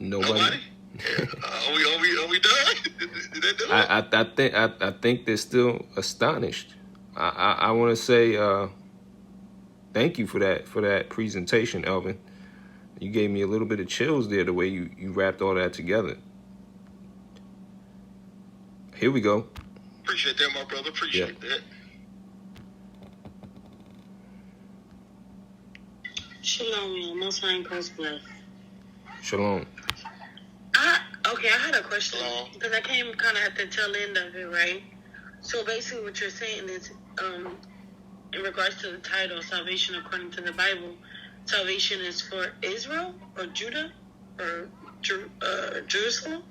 Nobody? Are we done? Did that do it? I think they're still astonished. I want to say thank you for that presentation, Elvin. You gave me a little bit of chills there, the way you wrapped all that together. Here we go. Appreciate that, my brother. Appreciate that. Shalom, Most High and Coast Bless. Shalom. I had a question because I came kind of at the tail end of it, right? So basically, what you're saying is, in regards to the title, salvation according to the Bible, salvation is for Israel or Judah or Jerusalem.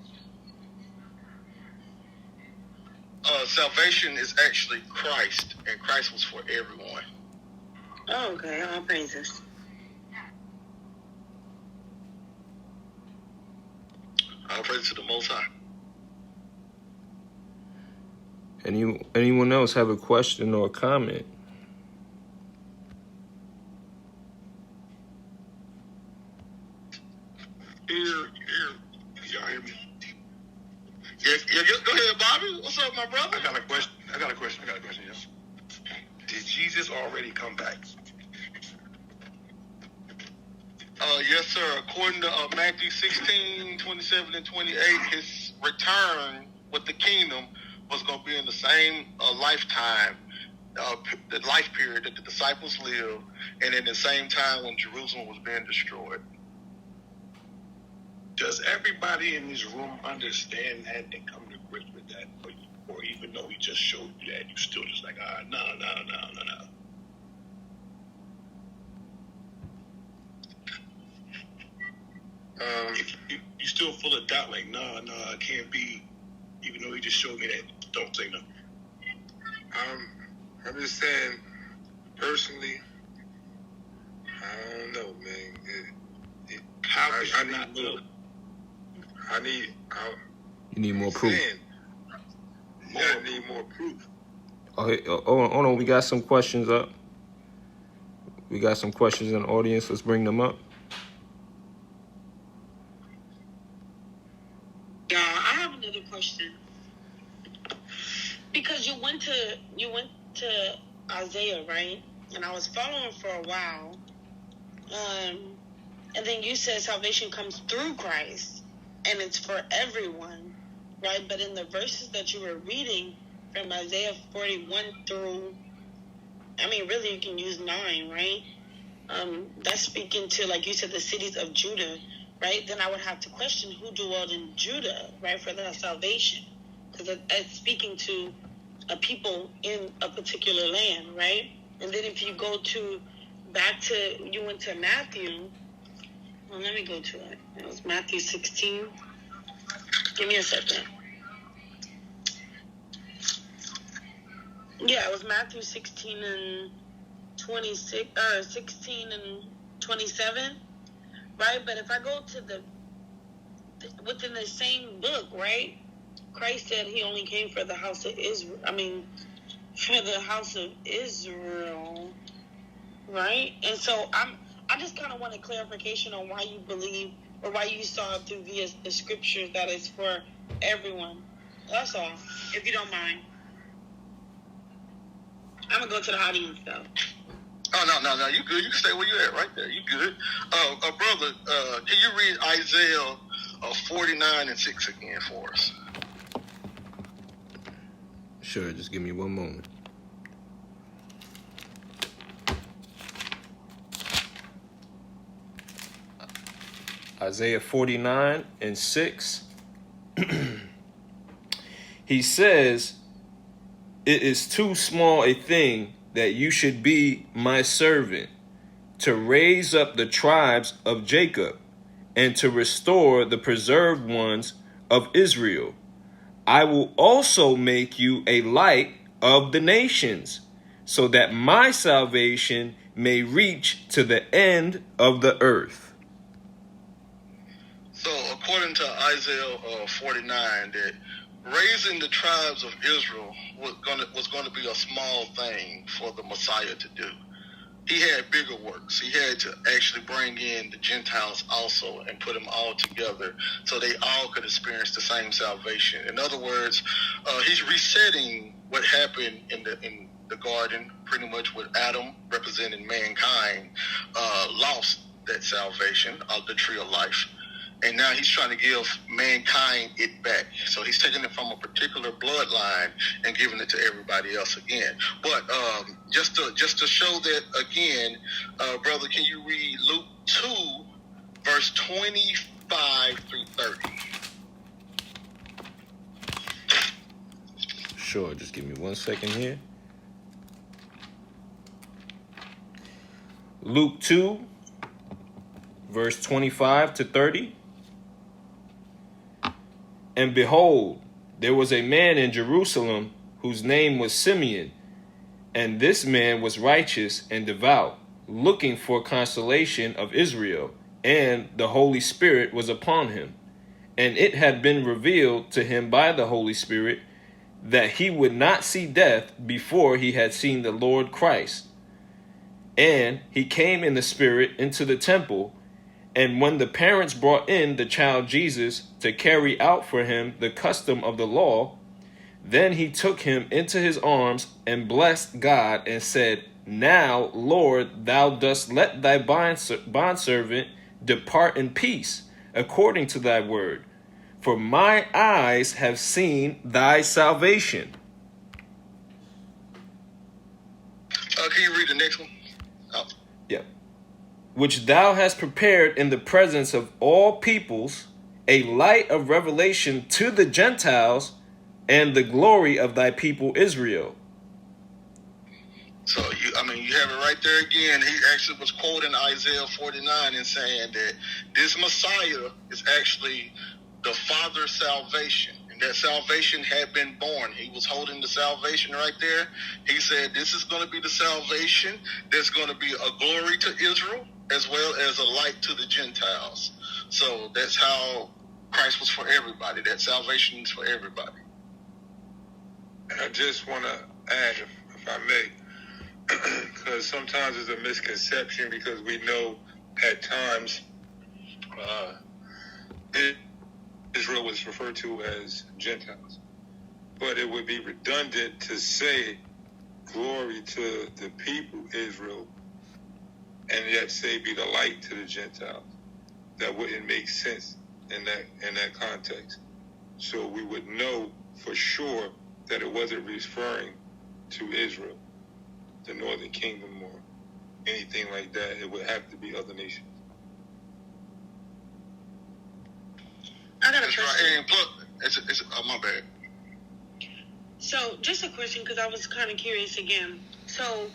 Salvation is actually Christ, and Christ was for everyone. Oh, okay. All praises. All praise to the Most High. Anyone else have a question or a comment? Y'all hear me? Yeah, go ahead, Bobby. What's up, my brother? I got a question. Yes. Did Jesus already come back? Yes, sir. According to Matthew 16, 27 and 28, his return with the kingdom was going to be in the same lifetime, the life period that the disciples lived, and in the same time when Jerusalem was being destroyed. Does everybody in this room understand that and come to grips with that? Or even though he just showed you that, you still just like, no. You still full of doubt, like, no, it can't be, even though he just showed me that, don't say nothing. I'm just saying, personally, I don't know, man. You need more proof. I need more proof. Hold on. We got some questions up. We got some questions in the audience. Let's bring them up. Yeah, I have another question. Because you went to Isaiah, right? And I was following for a while. And then you said salvation comes through Christ, and it's for everyone, right? But in the verses that you were reading from Isaiah 41 through, really you can use 9, right? That's speaking to, like you said, the cities of Judah, right? Then I would have to question who dwelled in Judah, right, for that salvation. Because it's speaking to a people in a particular land, right? And then if you go you went to Matthew. Well, let me go to it. It was Matthew 16. Give me a second. Yeah, it was Matthew 16 and 26, 16 and 27, right? But if I go to within the same book, right? Christ said he only came for the house of Israel. For the house of Israel, right? And so I just kind of want a clarification on why you believe or why you saw through via the scriptures that it's for everyone. That's all, if you don't mind. I'm going to go to the audience, though. Oh, no. You good. You can stay where you at right there. You good. Brother, can you read Isaiah 49 and 6 again for us? Sure. Just give me one moment. Isaiah 49 and 6. He says, "It is too small a thing that you should be my servant, to raise up the tribes of Jacob, and to restore the preserved ones of Israel. I will also make you a light of the nations, so that my salvation may reach to the end of the earth." So, according to Isaiah 49, that raising the tribes of Israel was going to be a small thing for the Messiah to do. he had bigger works. He had to actually bring in the Gentiles also and put them all together so they all could experience the same salvation. In other words, he's resetting what happened in the garden, pretty much with Adam representing mankind, lost that salvation of the tree of life. And now he's trying to give mankind it back. So he's taking it from a particular bloodline and giving it to everybody else again. But just to show that again, brother, can you read Luke 2, verse 25 through 30? Sure, just give me 1 second here. Luke 2, verse 25 to 30. And behold, there was a man in Jerusalem whose name was Simeon, and this man was righteous and devout, looking for consolation of Israel, and the Holy Spirit was upon him. And it had been revealed to him by the Holy Spirit that he would not see death before he had seen the Lord Christ. And he came in the Spirit into the temple. And when the parents brought in the child Jesus to carry out for him the custom of the law, then he took him into his arms and blessed God and said, Now, Lord, thou dost let thy bondservant depart in peace, according to thy word. For my eyes have seen thy salvation. Can you read the next one? Oh. Yeah. Which thou hast prepared in the presence of all peoples, a light of revelation to the Gentiles, and the glory of thy people Israel. So, you have it right there again. He actually was quoting Isaiah 49 and saying that this Messiah is actually the Father's salvation. And that salvation had been born. He was holding the salvation right there. He said, this is going to be the salvation. There's going to be a glory to Israel as well as a light to the Gentiles. So that's how Christ was for everybody. That salvation is for everybody. And I just want to add, if I may, because sometimes there's a misconception because we know at times Israel was referred to as Gentiles. But it would be redundant to say glory to the people Israel and yet say be the light to the Gentiles. That wouldn't make sense in that context. So we would know for sure that it wasn't referring to Israel, the northern kingdom, or anything like that. It would have to be other nations. I got a That's question. right. And plus, it's my bad. So, just a question, because I was kind of curious again. So,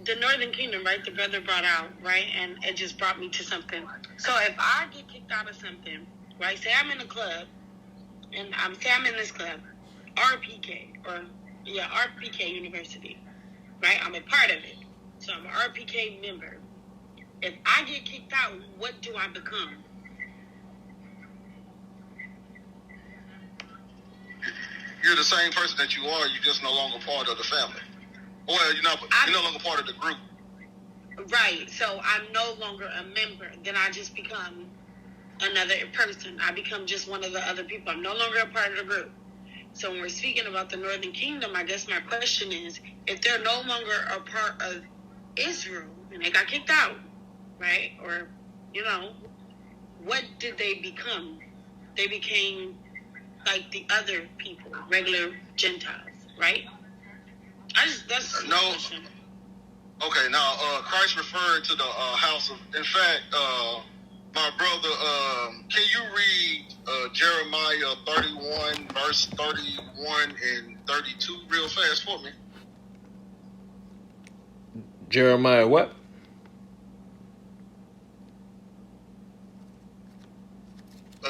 the Northern Kingdom, right, the brother brought out, right, and it just brought me to something. So, if I get kicked out of something, right, say I'm in a club, and I'm in this club, RPK University, right, I'm a part of it. So, I'm an RPK member. If I get kicked out, what do I become? You're the same person that you are. You're just no longer part of the family. Well, you're no longer part of the group. Right. So I'm no longer a member. Then I just become another person. I become just one of the other people. I'm no longer a part of the group. So when we're speaking about the Northern Kingdom, I guess my question is, if they're no longer a part of Israel and they got kicked out, right? Or, what did they become? They became like the other people, regular Gentiles, right? That's No. question. Okay, now Christ referred to the house of. In fact, my brother, can you read Jeremiah 31, verse 31 and 32 real fast for me? Jeremiah what?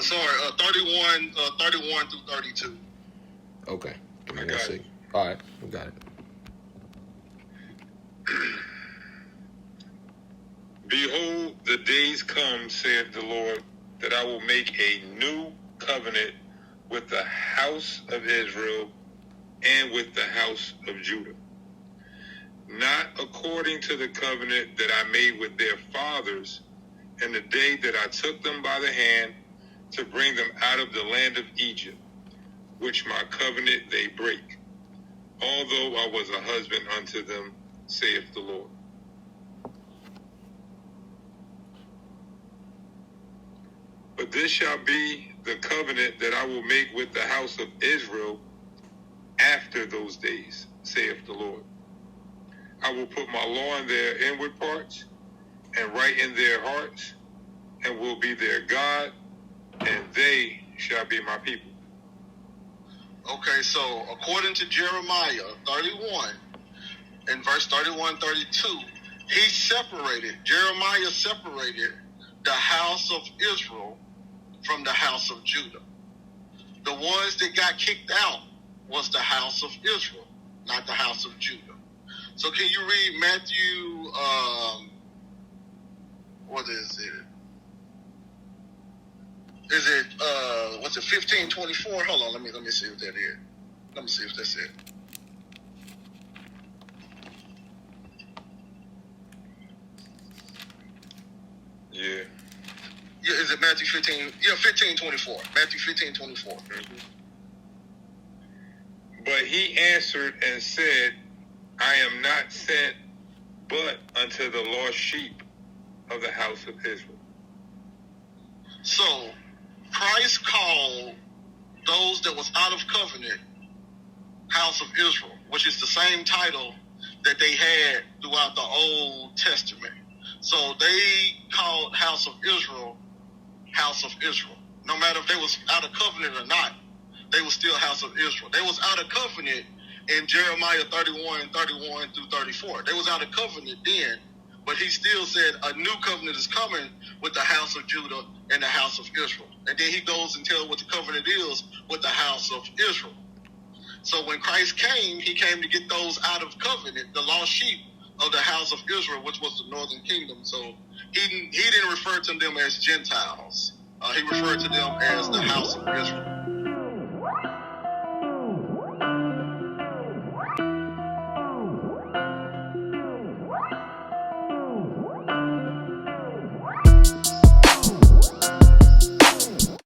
Sorry, 31 through 32. Okay. Give me I 1 got second. it. All right, we got it. Behold, the days come, saith the Lord, that I will make a new covenant with the house of Israel and with the house of Judah. not according to the covenant that I made with their fathers in the day that I took them by the hand to bring them out of the land of Egypt, which my covenant they break, although I was a husband unto them, saith the Lord. But this shall be the covenant that I will make with the house of Israel after those days, saith the Lord. I will put my law in their inward parts and write in their hearts, and will be their God, and they shall be my people. Okay, so according to Jeremiah 31, in verse 31, 32, Jeremiah separated the house of Israel from the house of Judah. The ones that got kicked out was the house of Israel, not the house of Judah. So can you read Matthew, what is it? Is it, 15:24? Hold on, let me see if that is. Let me see if that's it. Yeah. Yeah, is it Matthew 15? Yeah, 15:24. Matthew 15:24. Mm-hmm. But he answered and said, I am not sent but unto the lost sheep of the house of Israel. So, Christ called those that was out of covenant house of Israel, which is the same title that they had throughout the Old Testament. So they called house of Israel, house of Israel. No matter if they was out of covenant or not, they was still house of Israel. They was out of covenant in Jeremiah 31 through 34. They was out of covenant then, but he still said a new covenant is coming with the house of Judah and the house of Israel. And then he goes and tells what the covenant is with the house of Israel. So when Christ came, he came to get those out of covenant, the lost sheep of the house of Israel, which was the northern kingdom. So he didn't refer to them as Gentiles. He referred to them as the house of Israel.